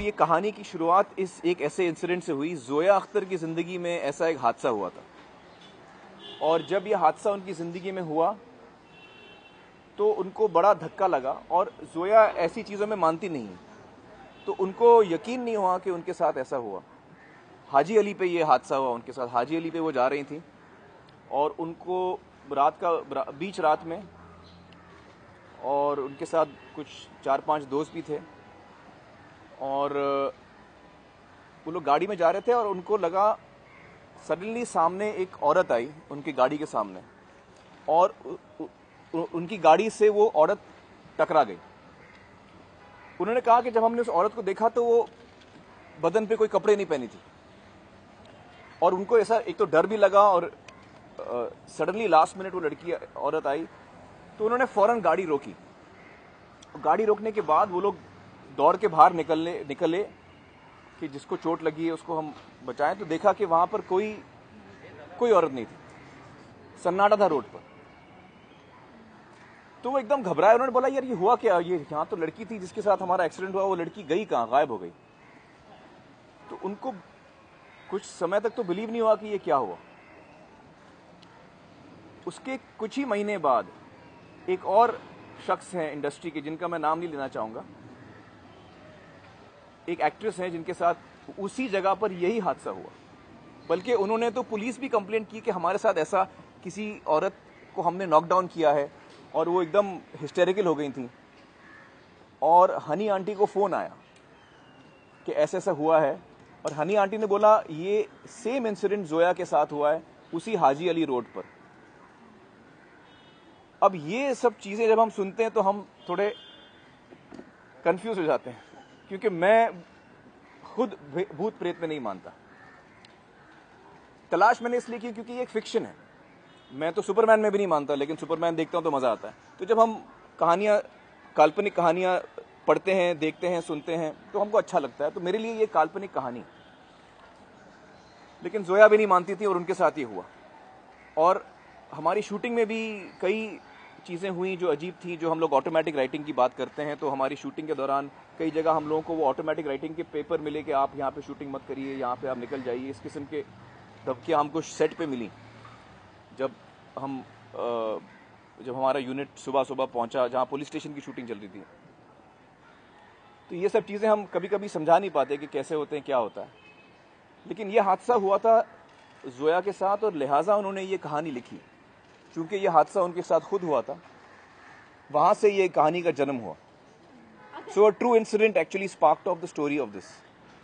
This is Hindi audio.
ये कहानी की शुरुआत इस एक ऐसे इंसिडेंट से हुई। जोया अख्तर की ज़िंदगी में ऐसा एक हादसा हुआ था, और जब ये हादसा उनकी ज़िंदगी में हुआ तो उनको बड़ा धक्का लगा। और जोया ऐसी चीज़ों में मानती नहीं है, तो उनको यकीन नहीं हुआ कि उनके साथ ऐसा हुआ। हाजी अली पे ये हादसा हुआ उनके साथ। हाजी अली पे वो जा रही थी और उनको बीच रात में, और उनके साथ कुछ 4-5 दोस्त भी थे, और वो लोग गाड़ी में जा रहे थे और उनको लगा सडनली सामने एक औरत आई उनकी गाड़ी के सामने, और उनकी गाड़ी से वो औरत टकरा गई। उन्होंने कहा कि जब हमने उस औरत को देखा तो वो बदन पे कोई कपड़े नहीं पहनी थी, और उनको ऐसा एक तो डर भी लगा, और सडनली लास्ट मिनट वो लड़की औरत आई तो उन्होंने फौरन गाड़ी रोकी। गाड़ी रोकने के बाद वो लोग दौड़ के बाहर निकले कि जिसको चोट लगी है उसको हम बचाएं। तो देखा कि वहां पर कोई औरत नहीं थी, सन्नाटा था रोड पर। तो वो एकदम घबराए। उन्होंने बोला, यार ये हुआ क्या? ये यहाँ तो लड़की थी जिसके साथ हमारा एक्सीडेंट हुआ, वो लड़की गई कहाँ? गायब हो गई। तो उनको कुछ समय तक तो बिलीव नहीं हुआ कि ये क्या हुआ। उसके कुछ ही महीने बाद एक और शख्स हैं इंडस्ट्री के, जिनका मैं नाम नहीं लेना चाहूंगा, एक एक्ट्रेस हैं जिनके साथ उसी जगह पर यही हादसा हुआ। बल्कि उन्होंने तो पुलिस भी कंप्लेंट की कि हमारे साथ ऐसा किसी औरत को हमने नॉकडाउन किया है, और वो एकदम हिस्टेरिकल हो गई थी। और हनी आंटी को फोन आया कि ऐसा ऐसा हुआ है, और हनी आंटी ने बोला ये सेम इंसिडेंट जोया के साथ हुआ है उसी हाजी अली रोड पर। अब ये सब चीजें जब हम सुनते हैं तो हम थोड़े कंफ्यूज हो जाते हैं, क्योंकि मैं खुद भूत प्रेत में नहीं मानता। तलाश मैंने इसलिए की क्योंकि ये एक फिक्शन है। मैं तो सुपरमैन में भी नहीं मानता, लेकिन सुपरमैन देखता हूं तो मजा आता है। तो जब हम काल्पनिक कहानियां पढ़ते हैं, देखते हैं, सुनते हैं तो हमको अच्छा लगता है। तो मेरे लिए ये काल्पनिक कहानी, लेकिन जोया भी नहीं मानती थी और उनके साथ ही हुआ। और हमारी शूटिंग में भी कई चीज़ें हुई जो अजीब थी। जो हम लोग ऑटोमेटिक राइटिंग की बात करते हैं, तो हमारी शूटिंग के दौरान कई जगह हम लोगों को वो ऑटोमेटिक राइटिंग के पेपर मिले कि आप यहाँ पे शूटिंग मत करिए, यहाँ पे आप निकल जाइए। इस किस्म के धमकियाँ हमको सेट पे मिली जब हमारा यूनिट सुबह सुबह पहुंचा जहाँ पुलिस स्टेशन की शूटिंग चल रही थी। तो ये सब चीज़ें हम कभी कभी समझा नहीं पाते कि कैसे होते हैं, क्या होता है। लेकिन ये हादसा हुआ था जोया के साथ, और लिहाजा उन्होंने ये कहानी लिखी। चूंकि ये हादसा उनके साथ खुद हुआ था, वहां से ये कहानी का जन्म हुआ। So a true incident actually sparked off the story of this.